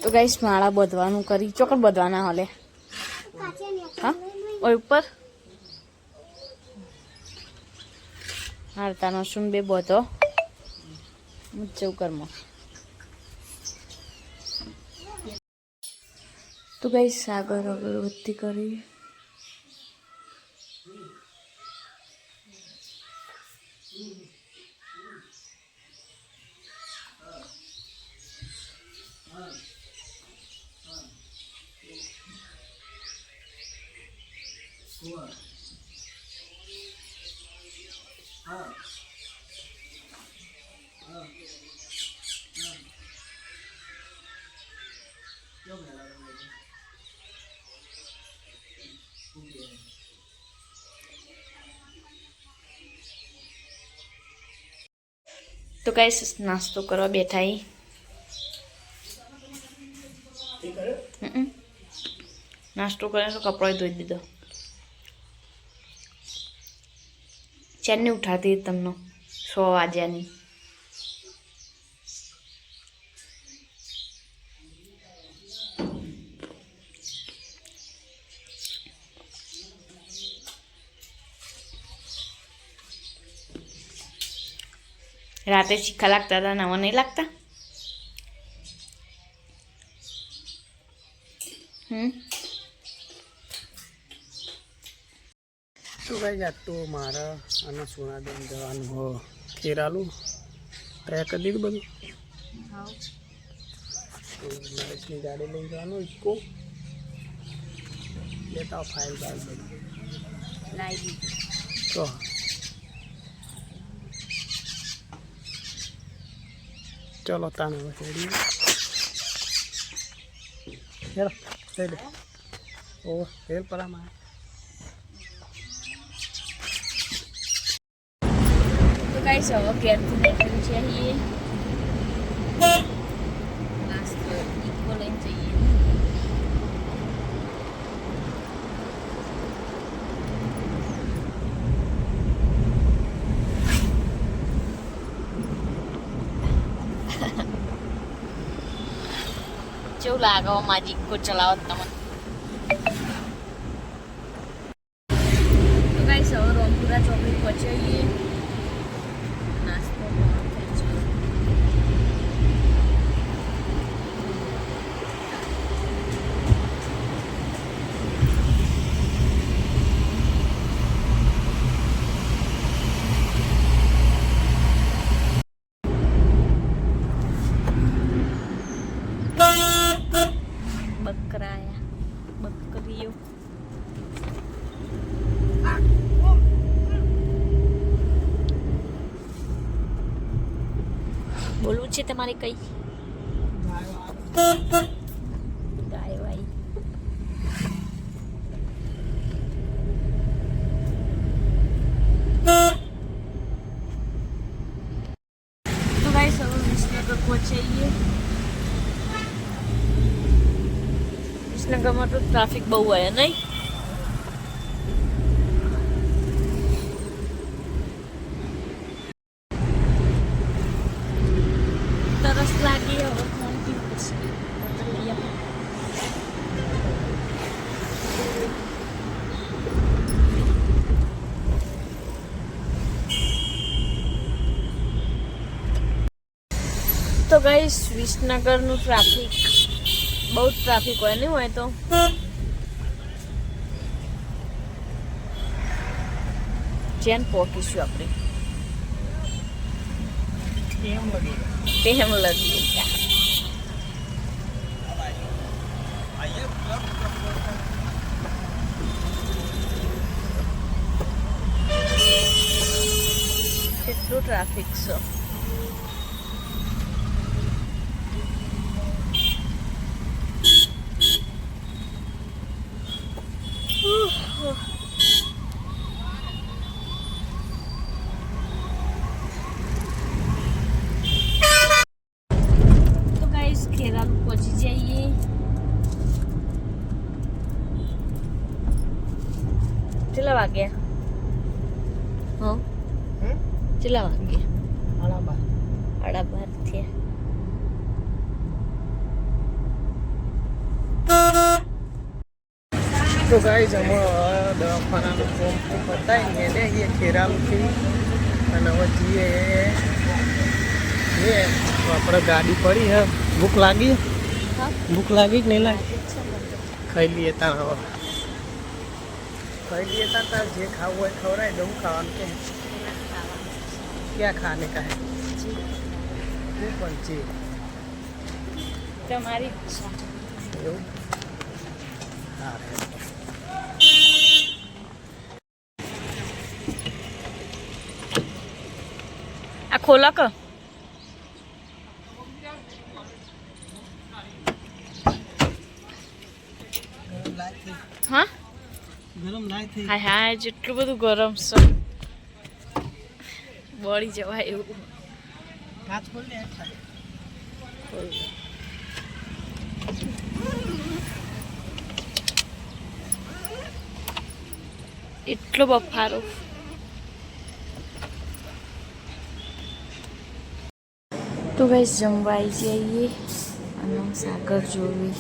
તો ગાઈસ માળા બધવાનું કરી ચોકર બધવાના હાલે હા ઓય ઉપર હારતાનો સુન બે બધો ચૌકરમાં તો ગાઈસ સાગર અગરબત્તી કરી તો ગાઈસ નાસ્તો કરવા બેઠા હી નાસ્તો કરે તો કપડો ધોઈ દીધો ચેનની ઉઠાતી તમને 6 વાગ્યાની राते चीखा लगता था नवा नहीं लगता तो भाई जा तो मारा आना सोना देन जवान हो खेरालू तय कर दी बधु हाँ तो नरेश की गाड़ी ले जानो इसको लेता फाइल बाल लाई दी तो चलो ताने रेडी चलो रेडी ओ तेल पड़ा मार तो गाइस હવે ઘેરથી નીકળ્યું છે અહીં નાસ્તો ઈકો લઈને જઈએ કેવું લાગે મારી ઈકો ચલાવત તમને તો ગાઈસ હવે રોમપુરા ચોકડી પહોંચીએ નાસ્તો બકરીઓ બોલવું છે તમારે કઈ ગાય વાય તો ગાઈસ હવે વિસનગર પહોંચીએ વિસનગરમાં તો ટ્રાફિક બહુ હોય નહીં તરસ લાગી હવે ફોન પીવું પડશે તો ગાઈસ વિસનગરનું ટ્રાફિક બહુ ટ્રાફિક હોય નહીં હોય તો જેન પહોંચીશું આપણે ટેમ લગી કેટલું ટ્રાફિક છે ખેરાલુ પહોંચી જઈએ કેટલા વાગ્યા હા કેટલા વાગ્યા 12:30 થયા તો ગાઈઝ અમે દવાખાનાનું ફોર્મ બતાવીને એને એ ખેરાલુથી અને હવે જઈએ તો આપણે ગાડી પડી હે. ભૂખ લાગી? ભૂખ લાગી કે નહીં લાગી? ખાઈ લઈએ તાર હવે ખાઈ લઈએ તાર જે ખાવું હોય ખવડાય દઉં. ખાવાનું કે ક્યાં ખાને કા હે? તું પણ છે તમારી ઈચ્છા. એવું હા. આ ખોલો કે હા ગરમ લાય થઈ. હા હા જેટલું બધું ગરમ છે બળી જવાય એવું. કાચ ખોલ ને એટલો બફારો. તો ગાઈસ જમવા આવી જઈએ અને સાગર જોવી.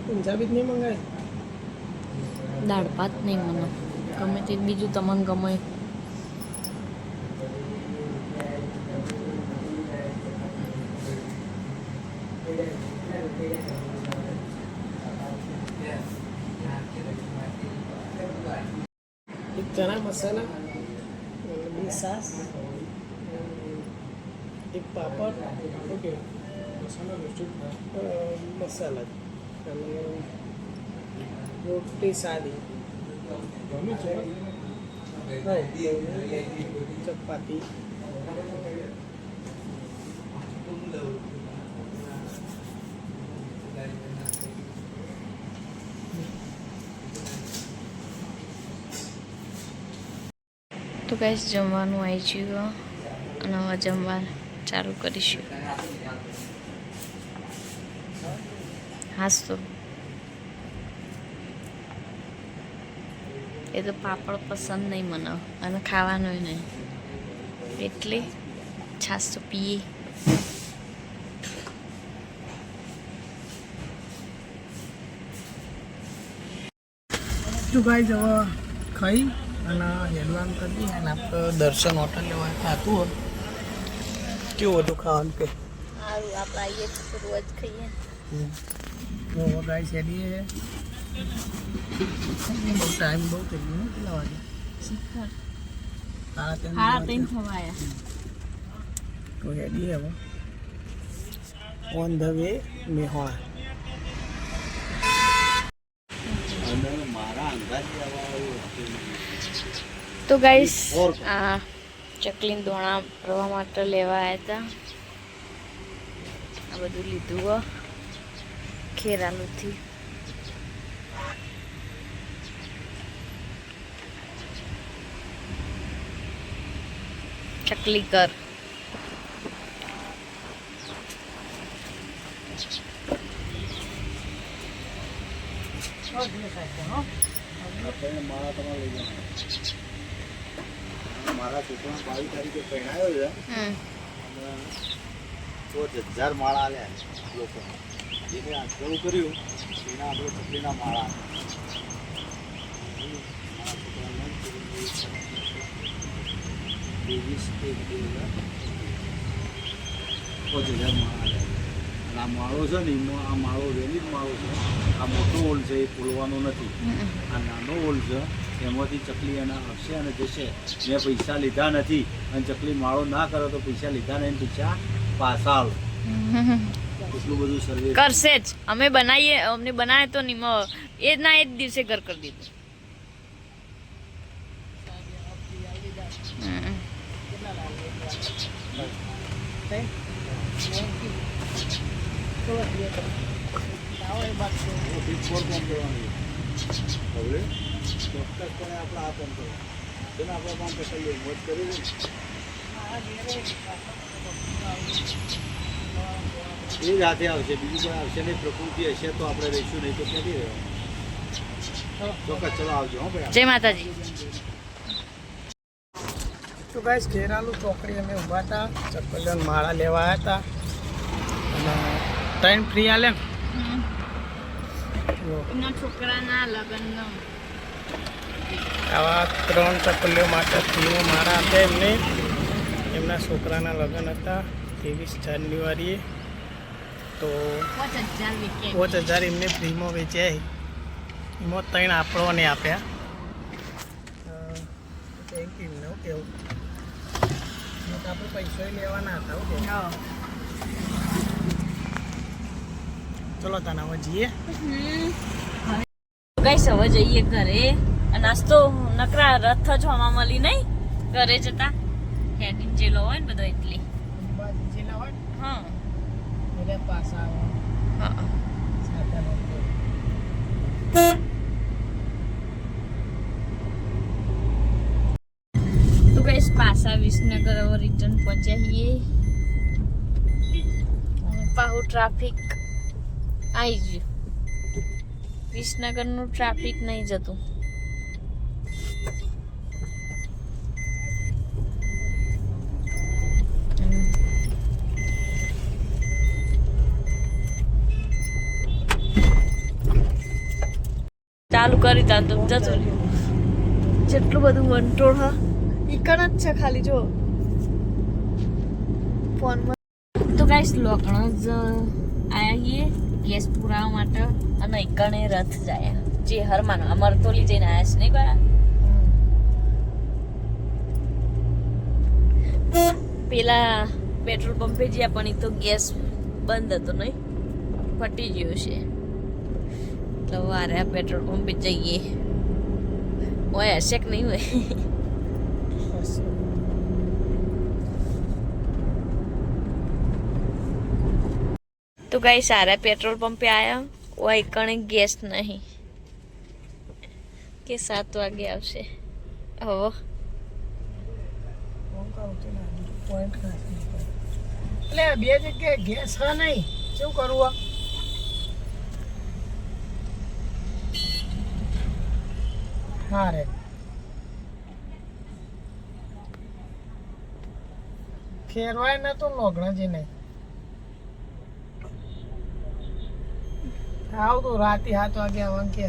પંજાબી જ નહીં મંગાય? દાળ ભાત નહીં મને ગમે તે બીજું તમને ગમે. એક ચણા મસાલા, બે સાસ, એક પાપડ, ઓકે મસાલા અને રોટલી સાદી, ચપાતી. તો ગાઈસ જમવાનું આવી ગયું અને હવે જમવા ચાલુ કરીશું. હાસ તો એ તો પાપડ પસંદ નહીં મને અને ખાવાનું નહીં એટલે છાશ તો પીએ. તો ગાઈસ હવે ખાઈ અને હેડવાન કરી દઈએ અને આપણે દર્શન હોટલ લેવા ખાતું હોય કેવું હતું ખાવાનું કે સારું આપણે આવીએ તો રોજ ખાઈએ. હવે ગાઈસ હેડીએ. બહુ ટાઈમ બહુ થઈ ગયો ને કેટલા વાગે? શિખર સાડા ત્રણ થવાયા. તો હેડીએ હવે ઓન ધ વે મેહોણા. તો ગાઈસ આ ચકલીન દોણા ભરવા માટે લેવા આવ્યા હતા. આ બધું લીધું ખેરાલુથી. ચકલી કર મારા છોકરા 22 તારીખે પહેણાયો છે. 1000 માળા આલ્યા લોકો જેને આટલું કર્યું એના આપણે ચકલીના માળા આ માળો છે ને એનો આ માળો વેલી જ માળો છે. આ મોટો હોલ છે એ ખોલવાનો નથી. આ નાનો હોલ છે એમાંથી ચકલી એના આવશે અને જશે. મેં પૈસા લીધા નથી અને ચકલી માળો ના કરે તો પૈસા લીધા નહીં, પૈસા પાછા આવો. એટલું બધું સર્વે કરશે જ. અમે બનાવીએ અમને બનાવે તો નહીં એ ના એ જ દિવસે ઘર કરી દીધું. હવે ચોક્કસપણે આપણે આ કામ કરવું જેને આપણે કામ પસાઈએ મોજ કરી એ જ હાથે આવશે, બીજું કોઈ આવશે નહીં. પ્રકૃતિ હશે તો આપણે રહીશું, નહીં તો ક્યાંથી રહેવાનું. ચોક્કસ, ચલો આવજો. હો ભાઈ. જય માતાજી. તો ગાઈસ ખેરાલુ ચોકડી અમે ઊભા હતા, ચકલીઓને માળા લેવા આવ્યા હતા અને ટ્રેન ફ્રી આલે ને એમના છોકરાના લગ્નનો આવા 3 ચકલીઓ માટે ફ્રીમાં માળા હતા એમને. એમના છોકરાના લગ્ન હતા 23 જાન્યુઆરીએ. તો 5000 એમને ફ્રીમાં વેચ્યા. એમાં 3 આપણોને આપ્યા. Thank you. એમને કેવું આપણે પૈસા લેવાના હતા. ઓકે, ચલો તને હવે જઈએ. ગાઈસ હવે જઈએ ઘરે. નાસ્તો નકરા રથ જ હમા મળી નહીં ઘરે જતા હેડીન જેલો હોય ને બધો એટલે હા પાછા હા. તો ગાઈસ પાછા વિસનગર હવે રિટર્ન પહોંચ્યા છીએ. પાહુ ટ્રાફિક આવી ગયું. વિસનગરનું ટ્રાફિક નહીં જતું. ચાલુ કરી તા તો જતું રહ્યું. જેટલું બધું વંટોળ હા ઈકણ જ છે ખાલી જો ફોનમાં. તો ગાઈસ લોકણ જ આયા છીએ ગેસ પુરાવા માટે અને ઈકણે રથ જાય જે હરમાનો અમરતોલી જઈને આયા છે નહીં ગયા પેલા પેટ્રોલ પંપે જ્યાં પણ એ તો ગેસ બંધ હતો નહીં ફટી ગયો છે. એટલે વારે આ પેટ્રોલ પંપે જઈએ. હોય હશે કે નહીં હોય. તો ગાઈ સારા પેટ્રોલ પંપે આયા હોય કણે ગેસ નહીં કે 7 વાગે આવશે. હવે એટલે 2 જગ્યાએ ગેસ હા નહીં શું કરવું? હા રે ફેરવાય ના તો લોગણા જ નહીં આવ તો રાતે 7 વાગે આવવાનું કે.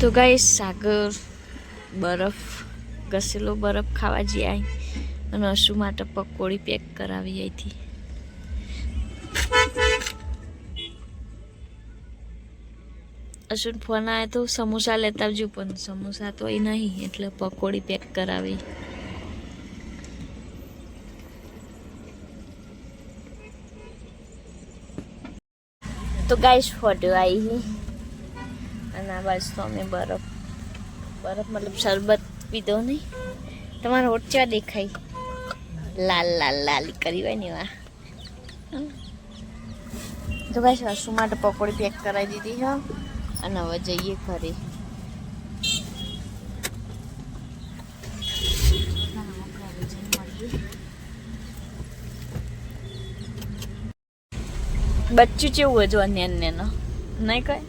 તો ગાઈસ સાગર બરફ ઘસેલો બરફ ખાવા જઈ અને અશુ માટે પકોડી પેક કરાવી અહીંથી. અશુને ફોન આવ્યો તો સમોસા લેતા આવજો પણ સમોસા તો અહીં નહીં એટલે પકોડી પેક કરાવી. તો ગાઈસ ફોટો આવી અને આ બાજુ તો અમે બરફ મતલબ શરબત પીધો નહીં. તમારો હોટ ચા દેખાય લાલ લાલ લાલી કરી હોય ને એવા. તો ગાઈસ અશુ માટે પકોડી પેક કરાવી દીધી હા અને હવે જઈએ ઘરે. બચ્ચું કેવું હજુ અન્ય નહીં કઈ.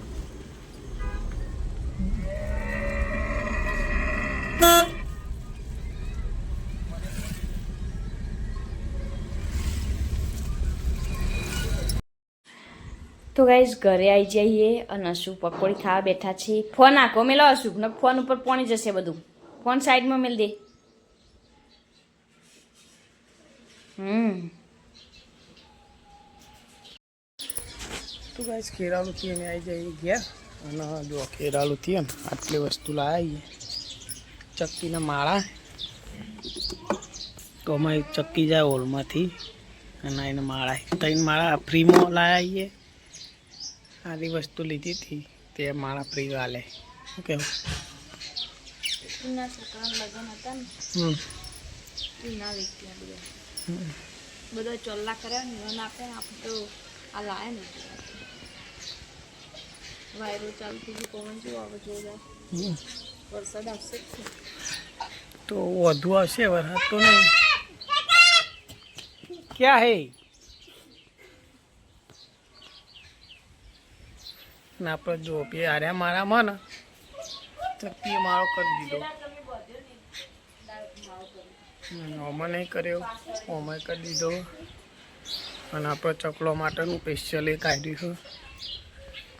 તો ગાઈસ ઘરે આવી જઈએ અને અશુ પકોડી ખાવા બેઠા છીએ. ફોન આખો મેલો અશુ ને ફોન ઉપર પોણી જશે બધું. ફોન સાઈડમાં મેલ દે. તો ગાઈસ ખેરાલુથી અમે આવી જઈએ ઘેર અને જો ખેરાલુથી એમ આટલી વસ્તુ લાવીએ ચક્કીના માળા. તો અમે ચક્કી જાય હોલમાંથી અને એને માળા 3 માળા ફ્રીમાં લાવીએ. આરી વસ્તુ લીધી હતી તે માળા ફ્રી આલે. શું કહેવું? બધો ચોલ્લા કર્યા ને નાખે આપણે તો આ લાય ને વાયરો ચાલુ થઈ ગયું. પવન જેવો આવે જોરદાર. વરસાદ આવશે તો વધુ આવશે વરસાદ તો નહીં. ક્યાં હે ના આપણે જો પે હાર્યા મારામાં ને ચક્કીએ મારો કરી દીધો. ઓમાં નહીં કર્યો, ઓમાં કરી દીધો. અને આપણે ચકલો માટેનું સ્પેશિયલ એક કાઢ્યું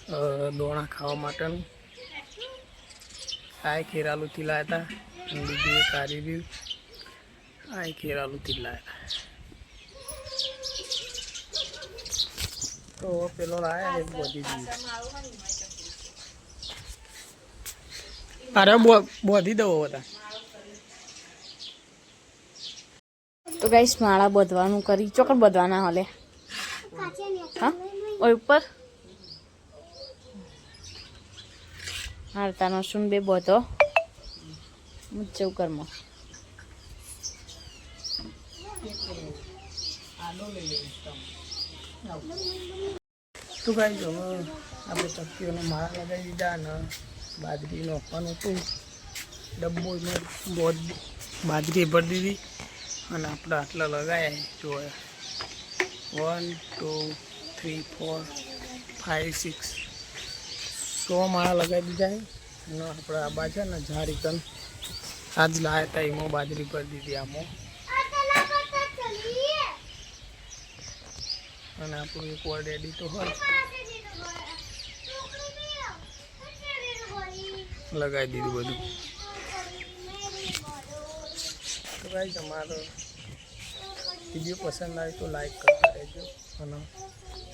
છે દોણા ખાવા માટેનું. આ ખેરાલુથી લાવ્યા હતા અને બીજું એક કાઢી રહ્યું. આ ખેરાલુથી જ લાવ્યા તો પેલો લાવ્યા એક બધી દીધું. અરે બોધી દો બધા. તો ગાઈસ માળા બધવાનું કરી ચોકડ બધવાના હલે હા ઓય ઉપર હારતાનો સુન બે બધો ચૌકરમાં તો ગાઈસ હવે આપણે ચક્કીઓને માળા લગાવી દીધા અને બાજરીનું આપવાનું હતું ડબ્બો બાજરી ભરી દીધી અને આપણે આટલા લગાવ્યા જોયા 1 2 3 4 5 6 100 માળા લગાવી દીધા અને આપણે આ બાજુ ને ઝાડીકન આજ લાવ્યા હતા એમાં બાજરી ભરી દીધી આમાં. અને આપણું એક વાર રેડી તો હોય લગાવી દીધું બધું. તો ભાઈ તમારો વિડીયો પસંદ આવે તો લાઈક કરતા રહેજો અને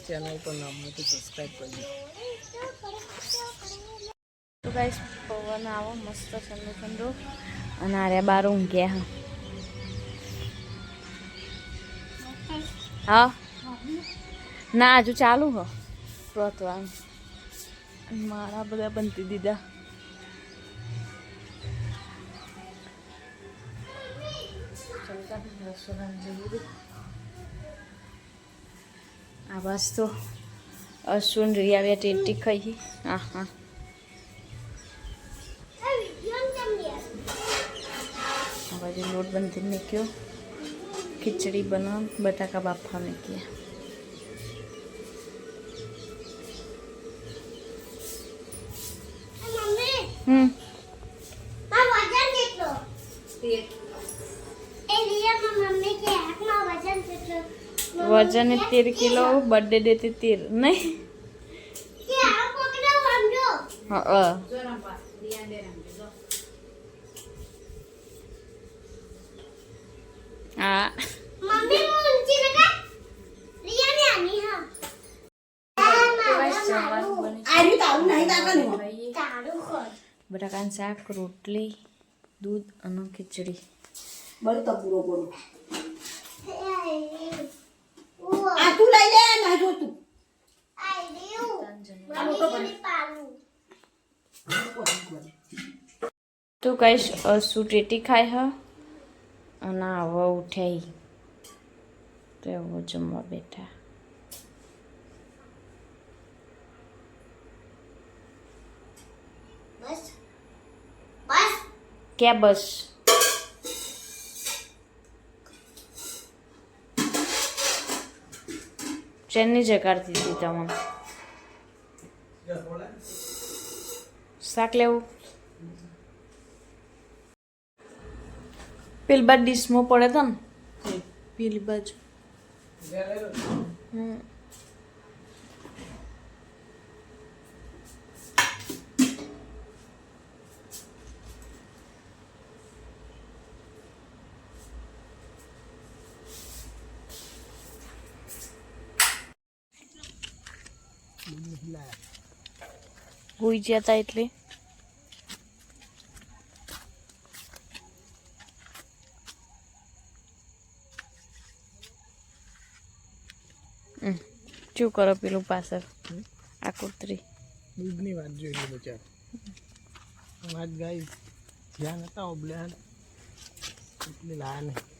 ચેનલ પર નામ હોય તો સબસ્ક્રાઈબ કરજો. તો ગાઈસ પવન આવો મસ્ત ઠંડુ ઠંડુ અને આર્યા બાર ઊંઘ્યા હા ના હજુ ચાલુ હો રોતવાનું માળા બધા બનતી દીધા. આ બસ તો અશ્વિન રિયા ટેટી ખાઈ. હા હા હવે લોટ બંધી મૂક્યો ખીચડી બનાવ બટાકા બાફા મૂક્યા. વજન 13 કિલો બર્થડે ડે 13 નહીં હા બટાકાનું શાક રોટલી દૂધ અને ખીચડી. તો કઈશ શું ટેટી ખાય હ અને હવે ઉઠાઈ તો એવો જમવા બેઠા. ક્યાં બસ ટ્રેનની જગાડતી હતી તમને શાક લેવું પેલી બાજુ ડીશમાં પડે તો ને પેલી બાજુ હોઈ જતા એટલે શું કરો પેલું પાછળ આ કૂતરી દૂધની વાત જોઈ લે બચાર આજ ગાય ધ્યાન હતા ઓબલ્યા એટલે લાયા નહીં.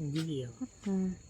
ઊંઘી ગયા.